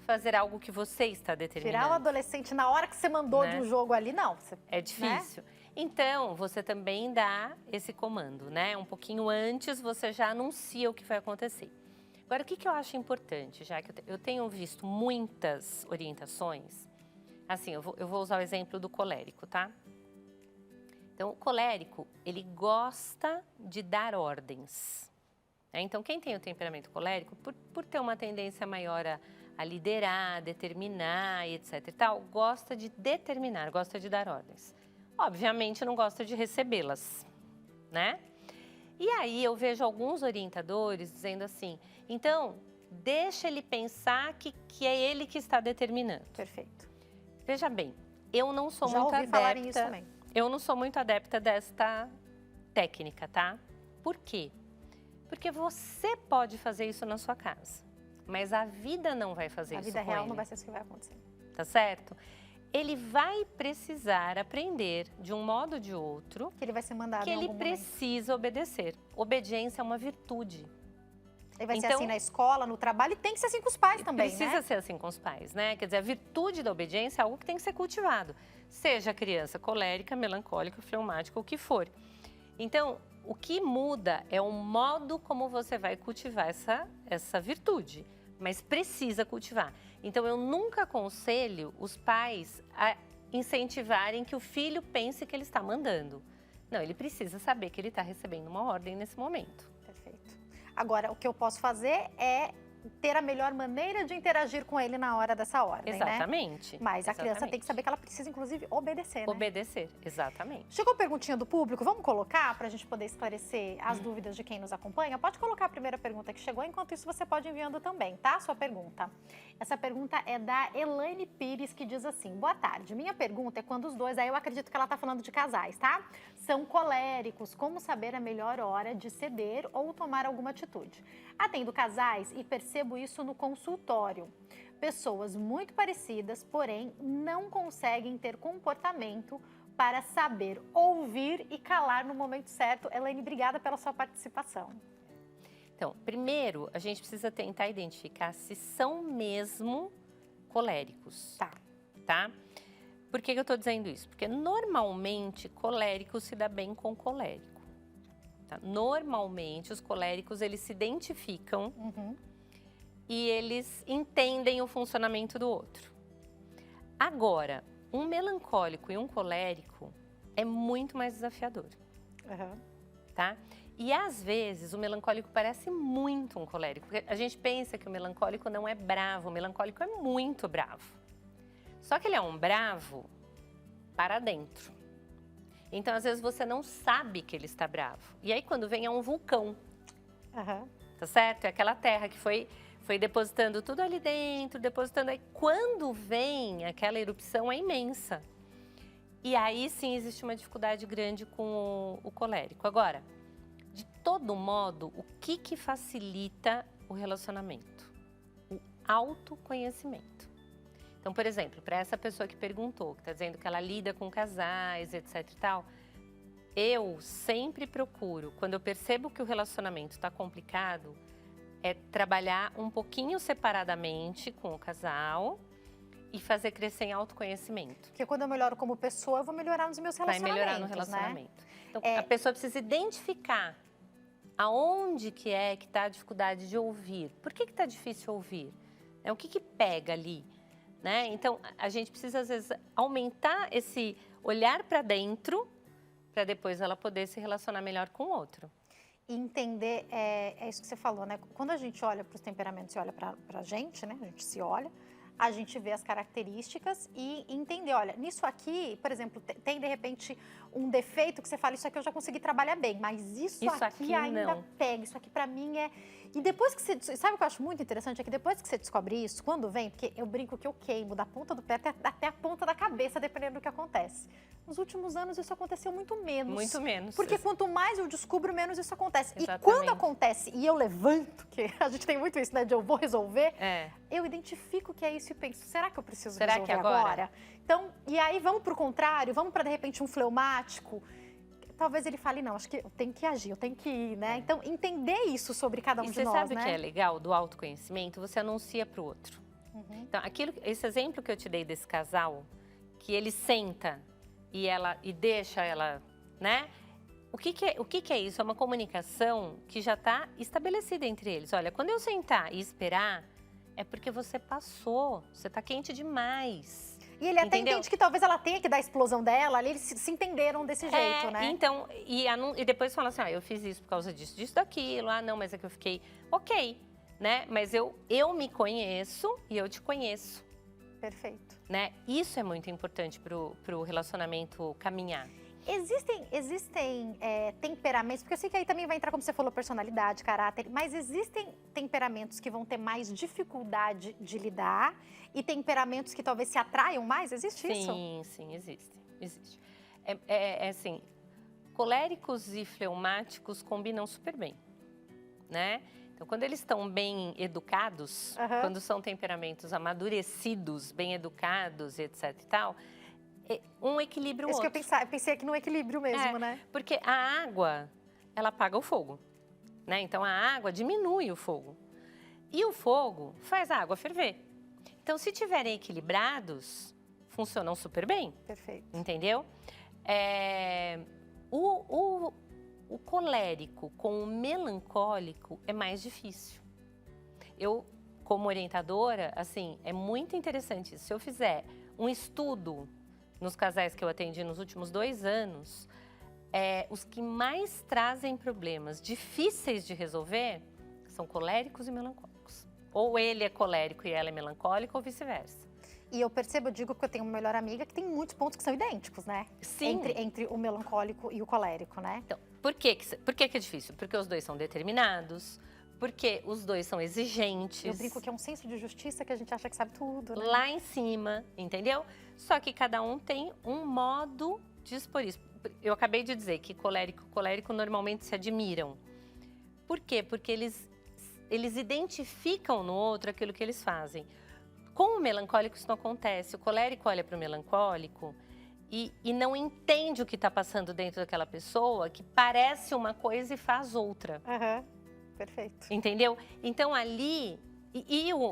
S2: fazer algo que você está determinando.
S1: Tirar o adolescente na hora que você mandou de um jogo ali, não.
S2: É difícil. Né? Então, você também dá esse comando, né? Um pouquinho antes, você já anuncia o que vai acontecer. Agora, o que eu acho importante, já que eu tenho visto muitas orientações, assim, eu vou usar o exemplo do colérico, tá? Então, o colérico, ele gosta de dar ordens. Né? Então, quem tem o temperamento colérico, por ter uma tendência maior a liderar, determinar e etc e tal, gosta de determinar, gosta de dar ordens. Obviamente, não gosta de recebê-las, né? E aí, eu vejo alguns orientadores dizendo assim, então, deixa ele pensar que é ele que está determinando.
S1: Perfeito.
S2: Veja bem, eu não sou
S1: Já
S2: muito
S1: ouvi falar nisso também.
S2: Eu não sou muito adepta desta técnica, tá? Por quê? Porque você pode fazer isso na sua casa, mas a vida não vai fazer isso com ele.
S1: A vida real não vai ser isso que vai acontecer.
S2: Tá certo? Ele vai precisar aprender, de um modo ou de outro,
S1: que ele vai ser mandado
S2: que
S1: em algum
S2: ele precisa obedecer. Obediência é uma virtude.
S1: Ele vai ser assim na escola, no trabalho, e tem que ser assim com os pais também,
S2: Precisa ser assim com os pais, né? Quer dizer, a virtude da obediência é algo que tem que ser cultivado. Seja a criança colérica, melancólica, fleumática, o que for. Então, o que muda é o modo como você vai cultivar essa virtude. Mas precisa cultivar. Então, eu nunca aconselho os pais a incentivarem que o filho pense que ele está mandando. Não, ele precisa saber que ele está recebendo uma ordem nesse momento.
S1: Perfeito. Agora, o que eu posso fazer é ter a melhor maneira de interagir com ele na hora dessa ordem,
S2: Exatamente.
S1: Né? Mas a criança tem que saber que ela precisa, inclusive, obedecer, né?
S2: Obedecer, exatamente.
S1: Chegou a perguntinha do público, vamos colocar para a gente poder esclarecer as dúvidas de quem nos acompanha? Pode colocar a primeira pergunta que chegou, enquanto isso você pode ir enviando também, tá? Sua pergunta. Essa pergunta é da Elaine Pires, que diz assim, boa tarde, minha pergunta é quando os dois, aí eu acredito que ela tá falando de casais, tá? São coléricos, como saber a melhor hora de ceder ou tomar alguma atitude? Atendo casais e percebo isso no consultório. Pessoas muito parecidas, porém, não conseguem ter comportamento para saber ouvir e calar no momento certo. Elaine, obrigada pela sua participação.
S2: Então, primeiro, a gente precisa tentar identificar se são mesmo coléricos. Tá? Por que eu estou dizendo isso? Porque, normalmente, colérico se dá bem com colérico. Tá? Normalmente, os coléricos, eles se identificam e eles entendem o funcionamento do outro. Agora, um melancólico e um colérico é muito mais desafiador. tá? E às vezes o melancólico parece muito um colérico. Porque a gente pensa que o melancólico não é bravo, o melancólico é muito bravo. Só que ele é um bravo para dentro. Então, às vezes, você não sabe que ele está bravo. E aí, quando vem, é um vulcão. Tá certo? É aquela terra que foi depositando tudo ali dentro, depositando. Aí, quando vem aquela erupção, é imensa. E aí, sim, existe uma dificuldade grande com o colérico. Agora, de todo modo, o que facilita o relacionamento? O autoconhecimento. Então, por exemplo, para essa pessoa que perguntou, que está dizendo que ela lida com casais, etc e tal, eu sempre procuro, quando eu percebo que o relacionamento está complicado, é trabalhar um pouquinho separadamente com o casal e fazer crescer em autoconhecimento.
S1: Porque quando eu melhoro como pessoa, eu vou melhorar nos meus relacionamentos,
S2: vai melhorar no relacionamento.
S1: Né?
S2: Então, a pessoa precisa identificar aonde que está a dificuldade de ouvir. Por que está difícil ouvir? O que pega ali? Né? Então, a gente precisa, às vezes, aumentar esse olhar para dentro para depois ela poder se relacionar melhor com o outro.
S1: E entender, é isso que você falou, né? Quando a gente olha para os temperamentos e olha para a gente, né? A gente se olha, a gente vê as características e entender, olha, nisso aqui, por exemplo, tem de repente um defeito que você fala, isso aqui eu já consegui trabalhar bem, mas isso aqui ainda não pega, isso aqui para mim é... E depois que você... Sabe o que eu acho muito interessante? É que depois que você descobre isso, quando vem, porque eu brinco que eu queimo da ponta do pé até a ponta da cabeça, dependendo do que acontece. Nos últimos anos isso aconteceu muito menos.
S2: Muito menos.
S1: Porque quanto mais eu descubro, menos isso acontece.
S2: Exatamente.
S1: E quando acontece e eu levanto, que a gente tem muito isso, né, de eu vou resolver, eu identifico que é isso e penso, será que eu preciso resolver agora? Então, e aí vamos pro contrário, vamos para de repente um fleumático. Talvez ele fale, não, acho que eu tenho que agir, eu tenho que ir, né? Então, entender isso sobre cada um de nós, né?
S2: E você sabe o que é legal do autoconhecimento? Você anuncia para o outro. Então, esse exemplo que eu te dei desse casal, que ele senta e deixa ela, né? O que é isso? É uma comunicação que já está estabelecida entre eles. Olha, quando eu sentar e esperar, é porque você passou, você está quente demais.
S1: E ele até entende que talvez ela tenha que dar a explosão dela, ali eles se entenderam desse jeito, né?
S2: Então, e depois fala assim, eu fiz isso por causa disso, daquilo, não, mas é que eu fiquei, ok, né? Mas eu me conheço e eu te conheço.
S1: Perfeito.
S2: Né? Isso é muito importante pro relacionamento caminhar.
S1: Existem temperamentos, porque eu sei que aí também vai entrar, como você falou, personalidade, caráter, mas existem temperamentos que vão ter mais dificuldade de lidar e temperamentos que talvez se atraiam mais? Existe isso?
S2: Sim, existe. Assim, coléricos e fleumáticos combinam super bem, né? Então, quando eles estão bem educados, quando são temperamentos amadurecidos, bem educados, etc e tal, um equilibra o outro.
S1: Isso que eu pensei aqui no equilíbrio mesmo, né?
S2: Porque a água, ela apaga o fogo, né? Então, a água diminui o fogo. E o fogo faz a água ferver. Então, se tiverem equilibrados, funcionam super bem.
S1: Perfeito.
S2: Entendeu? O colérico com o melancólico é mais difícil. Eu, como orientadora, assim, é muito interessante isso. Se eu fizer um estudo nos casais que eu atendi nos últimos 2 anos, os que mais trazem problemas difíceis de resolver são coléricos e melancólicos. Ou ele é colérico e ela é melancólica, ou vice-versa.
S1: E eu digo que eu tenho uma melhor amiga que tem muitos pontos que são idênticos, né?
S2: Sim.
S1: Entre o melancólico e o colérico, né?
S2: Então, por que é difícil? Porque os dois são determinados, porque os dois são exigentes.
S1: Eu brinco que é um senso de justiça que a gente acha que sabe tudo, né?
S2: Lá em cima, entendeu? Só que cada um tem um modo de expor isso. Eu acabei de dizer que colérico e colérico normalmente se admiram. Por quê? Porque eles identificam no outro aquilo que eles fazem. Com o melancólico isso não acontece. O colérico olha para o melancólico e não entende o que está passando dentro daquela pessoa, que parece uma coisa e faz outra.
S1: Perfeito.
S2: Entendeu? Então ali,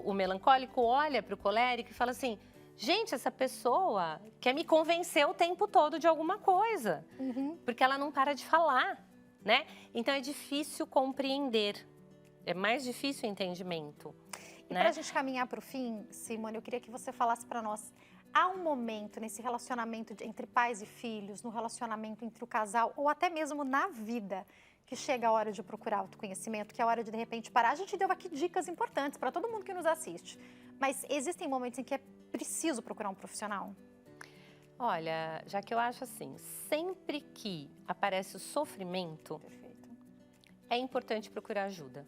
S2: o melancólico olha para o colérico e fala assim, gente, essa pessoa quer me convencer o tempo todo de alguma coisa, porque ela não para de falar, né? Então é difícil compreender, é mais difícil o entendimento.
S1: E para a gente caminhar para o fim, Simone, eu queria que você falasse para nós, há um momento nesse relacionamento entre pais e filhos, no relacionamento entre o casal, ou até mesmo na vida, que chega a hora de procurar autoconhecimento, que é a hora de repente parar? A gente deu aqui dicas importantes para todo mundo que nos assiste, mas existem momentos em que é preciso procurar um profissional?
S2: Olha, já que eu acho assim, sempre que aparece o sofrimento,
S1: Perfeito.
S2: é importante procurar ajuda.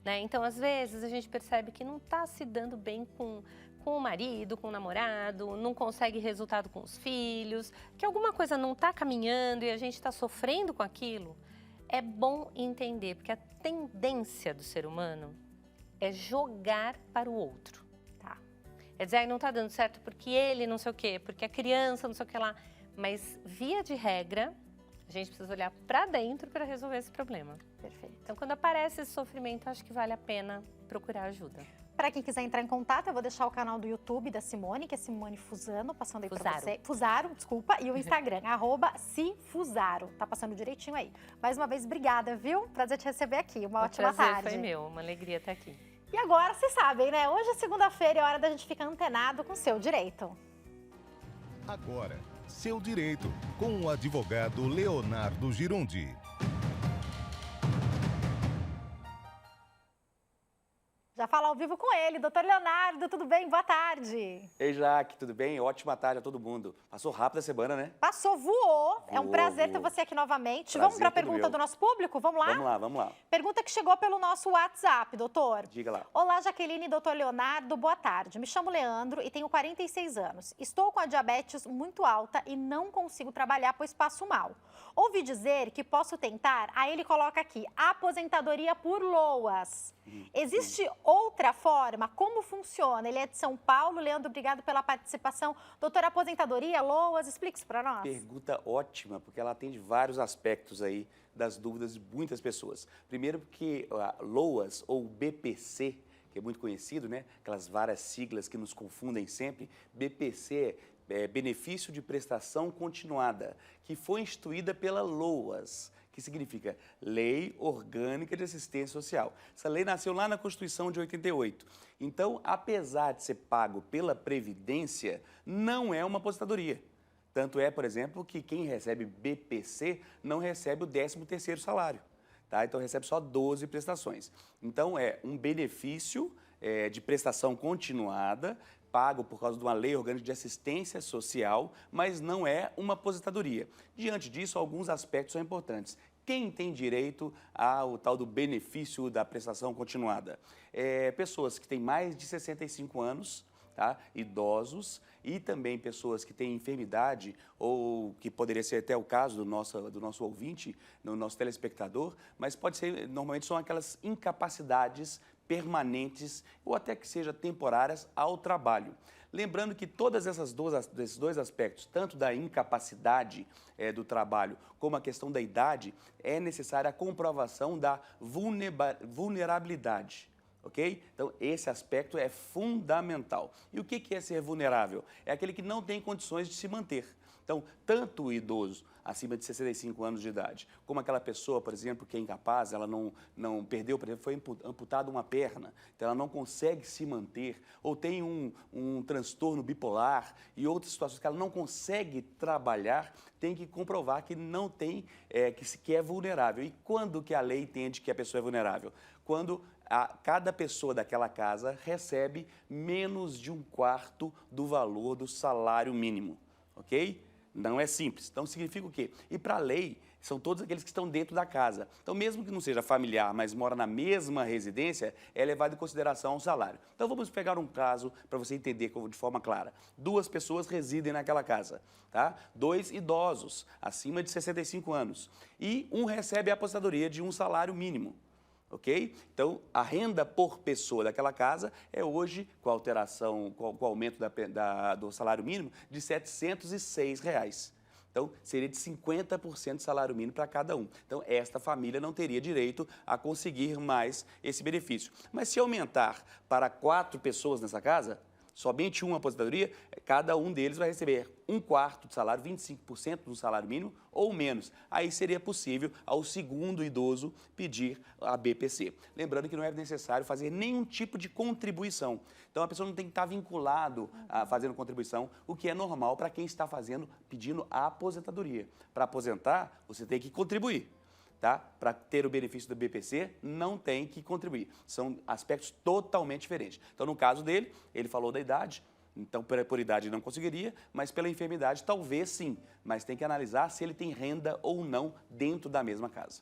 S2: Né? Então, às vezes, a gente percebe que não está se dando bem com o marido, com o namorado, não consegue resultado com os filhos, que alguma coisa não está caminhando e a gente está sofrendo com aquilo. É bom entender, porque a tendência do ser humano é jogar para o outro.
S1: Tá.
S2: É dizer, não está dando certo porque ele não sei o quê, porque a criança não sei o que lá. Mas, via de regra, a gente precisa olhar para dentro para resolver esse problema.
S1: Perfeito.
S2: Então, quando aparece esse sofrimento, acho que vale a pena procurar ajuda.
S1: Para quem quiser entrar em contato, eu vou deixar o canal do YouTube da Simone, que é Simone Fusaro, passando aí para você. Fusaro, desculpa, e o Instagram, @cifusaro. Tá passando direitinho aí. Mais uma vez, obrigada, viu? Prazer te receber aqui. Uma ótima tarde.
S2: O prazer foi meu, uma alegria estar aqui.
S1: E agora, vocês sabem, né? Hoje é segunda-feira e é hora da gente ficar antenado com o seu direito.
S4: Agora, seu direito, com o advogado Leonardo Girundi.
S1: Já falo ao vivo com ele, doutor Leonardo, tudo bem? Boa tarde.
S5: Ei, Jaque, tudo bem? Ótima tarde a todo mundo. Passou rápido a semana, né?
S1: Passou, voou. É um prazer ter
S5: voou.
S1: você aqui novamente.
S5: Prazer
S1: Vamos para a
S5: todo
S1: pergunta
S5: meu.
S1: do nosso público? Vamos lá?
S5: Vamos lá.
S1: Pergunta que chegou pelo nosso WhatsApp, doutor.
S5: Diga lá.
S1: Olá, Jaqueline e doutor Leonardo, boa tarde. Me chamo Leandro e tenho 46 anos. Estou com a diabetes muito alta e não consigo trabalhar, pois passo mal. Ouvi dizer que posso tentar, aí ele coloca aqui, aposentadoria por LOAS. Existe outra forma? Como funciona? Ele é de São Paulo. Leandro, obrigado pela participação. Doutor, aposentadoria, LOAS, explique isso para nós.
S5: Pergunta ótima, porque ela atende vários aspectos aí das dúvidas de muitas pessoas. Primeiro porque a LOAS ou BPC, que é muito conhecido, né? Aquelas várias siglas que nos confundem sempre. BPC é Benefício de Prestação Continuada, que foi instituída pela LOAS, que significa Lei Orgânica de Assistência Social. Essa lei nasceu lá na Constituição de 88. Então, apesar de ser pago pela Previdência, não é uma aposentadoria. Tanto é, por exemplo, que quem recebe BPC não recebe o 13º salário. Tá? Então, recebe só 12 prestações. Então, é um benefício de prestação continuada, pago por causa de uma lei orgânica de assistência social, mas não é uma aposentadoria. Diante disso, alguns aspectos são importantes. Quem tem direito ao tal do benefício da prestação continuada? Pessoas que têm mais de 65 anos, tá? Idosos, e também pessoas que têm enfermidade, ou que poderia ser até o caso do nosso ouvinte, do nosso telespectador, mas pode ser, normalmente são aquelas incapacidades permanentes ou até que seja temporárias ao trabalho. Lembrando que todas esses dois aspectos, tanto da incapacidade do trabalho como a questão da idade, é necessária a comprovação da vulnerabilidade. Ok? Então, esse aspecto é fundamental. E o que é ser vulnerável? É aquele que não tem condições de se manter. Então, tanto o idoso acima de 65 anos de idade, como aquela pessoa, por exemplo, que é incapaz, ela não perdeu, por exemplo, foi amputada uma perna, então ela não consegue se manter, ou tem um transtorno bipolar e outras situações que ela não consegue trabalhar, tem que comprovar que não tem, que é vulnerável. E quando que a lei entende que a pessoa é vulnerável? Quando cada pessoa daquela casa recebe menos de 1/4 do valor do salário mínimo, ok? Não é simples. Então, significa o quê? E para a lei, são todos aqueles que estão dentro da casa. Então, mesmo que não seja familiar, mas mora na mesma residência, é levado em consideração o salário. Então, vamos pegar um caso para você entender de forma clara. 2 pessoas residem naquela casa, tá? 2 idosos, acima de 65 anos. E um recebe a aposentadoria de um salário mínimo. Ok? Então, a renda por pessoa daquela casa é hoje, com a alteração, com o aumento do salário mínimo, de R$ 706. Então, seria de 50% de salário mínimo para cada um. Então, esta família não teria direito a conseguir mais esse benefício. Mas se aumentar para 4 pessoas nessa casa, somente uma aposentadoria, cada um deles vai receber 1/4 do salário, 25% do salário mínimo ou menos. Aí seria possível ao segundo idoso pedir a BPC. Lembrando que não é necessário fazer nenhum tipo de contribuição. Então a pessoa não tem que estar vinculado a fazendo contribuição, o que é normal para quem está pedindo a aposentadoria. Para aposentar, você tem que contribuir. tá? Para ter o benefício do BPC, não tem que contribuir. São aspectos totalmente diferentes. Então, no caso dele, ele falou da idade, então por idade não conseguiria, mas pela enfermidade talvez sim. Mas tem que analisar se ele tem renda ou não dentro da mesma casa.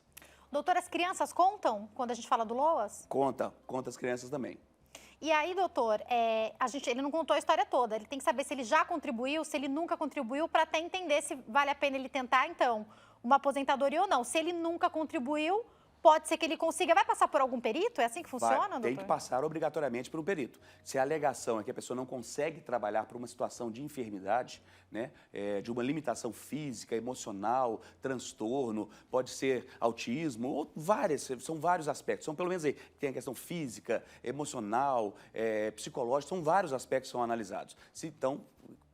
S1: Doutor, as crianças contam quando a gente fala do LOAS?
S5: Conta as crianças também.
S1: E aí, doutor, ele não contou a história toda. Ele tem que saber se ele já contribuiu, se ele nunca contribuiu, para até entender se vale a pena ele tentar, então, uma aposentadoria ou não. Se ele nunca contribuiu, pode ser que ele consiga. Vai passar por algum perito? É assim que funciona, doutor?
S5: Tem que passar obrigatoriamente por um perito. Se a alegação é que a pessoa não consegue trabalhar por uma situação de enfermidade, né, de uma limitação física, emocional, transtorno, pode ser autismo, ou são vários aspectos. São pelo menos aí, tem a questão física, emocional, psicológica, são vários aspectos que são analisados. Então,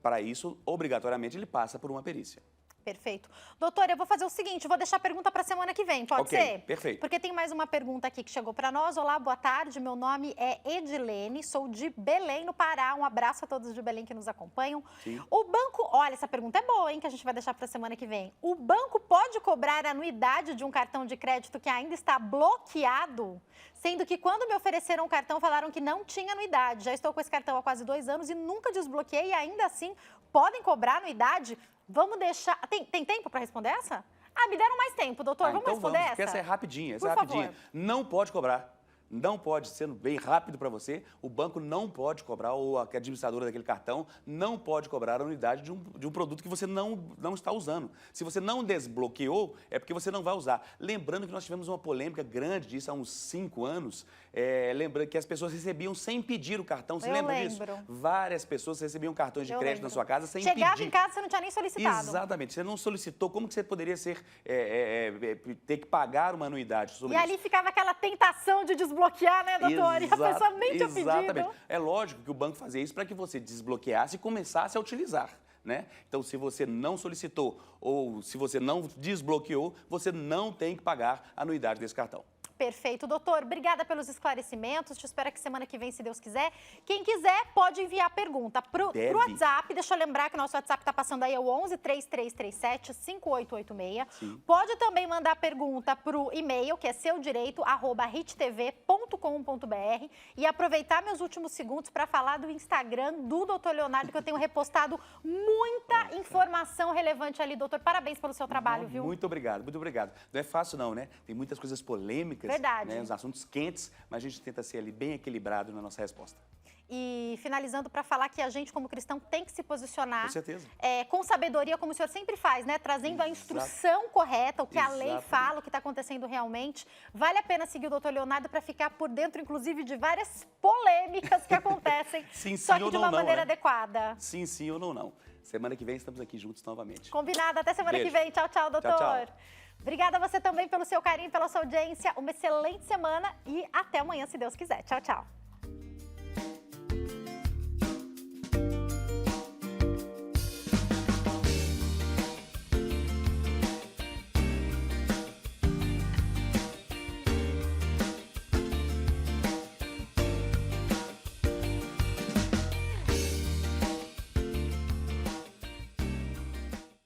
S5: para isso, obrigatoriamente, ele passa por uma perícia.
S1: Perfeito. Doutor, eu vou fazer o seguinte, vou deixar a pergunta para a semana que vem, pode ser?
S5: Perfeito.
S1: Porque tem mais uma pergunta aqui que chegou para nós. Olá, boa tarde, meu nome é Edilene, sou de Belém, no Pará. Um abraço a todos de Belém que nos acompanham.
S5: Sim.
S1: O banco, olha, essa pergunta é boa, hein, que a gente vai deixar para a semana que vem. O banco pode cobrar a anuidade de um cartão de crédito que ainda está bloqueado? Sendo que quando me ofereceram o cartão, falaram que não tinha anuidade. Já estou com esse cartão há quase 2 anos e nunca desbloqueei e ainda assim podem cobrar anuidade? Vamos deixar... Tem tempo para responder essa? Ah, me deram mais tempo, doutor. Vamos
S5: então
S1: responder essa?
S5: Porque essa é rapidinha,
S1: Por favor.
S5: Não pode cobrar. Não pode, sendo bem rápido para você, o banco não pode cobrar, ou a administradora daquele cartão não pode cobrar a anuidade de um produto que você não está usando. Se você não desbloqueou, é porque você não vai usar. Lembrando que nós tivemos uma polêmica grande disso há uns 5 anos, lembrando que as pessoas recebiam sem pedir o cartão. Você lembra disso? Várias pessoas recebiam cartões de crédito na sua casa sem pedir.
S1: Chegava em casa, você não tinha nem solicitado.
S5: Exatamente. Você não solicitou. Como que você poderia ter que pagar uma anuidade sobre isso?
S1: E ali ficava aquela tentação de desbloquear, né, doutor? E a pessoa nem tinha pedido.
S5: Exatamente. É lógico que o banco fazia isso para que você desbloqueasse e começasse a utilizar, né? Então, se você não solicitou ou se você não desbloqueou, você não tem que pagar a anuidade desse cartão.
S1: Perfeito, doutor. Obrigada pelos esclarecimentos. Te espero que semana que vem, se Deus quiser. Quem quiser, pode enviar a pergunta pro WhatsApp. Deixa eu lembrar que o nosso WhatsApp está passando aí, é o 11 3337 5886.
S5: Sim.
S1: Pode também mandar pergunta pro e-mail, que é seudireito@hittv.com.br. E aproveitar meus últimos segundos para falar do Instagram do doutor Leonardo, que eu tenho repostado muita informação relevante ali, doutor. Parabéns pelo seu trabalho, viu?
S5: Muito obrigado, muito obrigado. Não é fácil não, né? Tem muitas coisas polêmicas.
S1: Verdade.
S5: Né, os assuntos quentes, mas a gente tenta ser ali bem equilibrado na nossa resposta.
S1: E finalizando para falar que a gente, como cristão, tem que se posicionar
S5: com certeza.
S1: Com sabedoria, como o senhor sempre faz, né? Trazendo a instrução correta, o que a lei fala, o que está acontecendo realmente. Vale a pena seguir o doutor Leonardo para ficar por dentro, inclusive, de várias polêmicas que acontecem,
S5: sim,
S1: só que de uma maneira adequada.
S5: Sim, sim ou não. Semana que vem estamos aqui juntos novamente.
S1: Combinado. Até semana que vem. Tchau, tchau, doutor.
S5: Tchau, tchau.
S1: Obrigada a você também pelo seu carinho, pela sua audiência. Uma excelente semana e até amanhã, se Deus quiser. Tchau, tchau.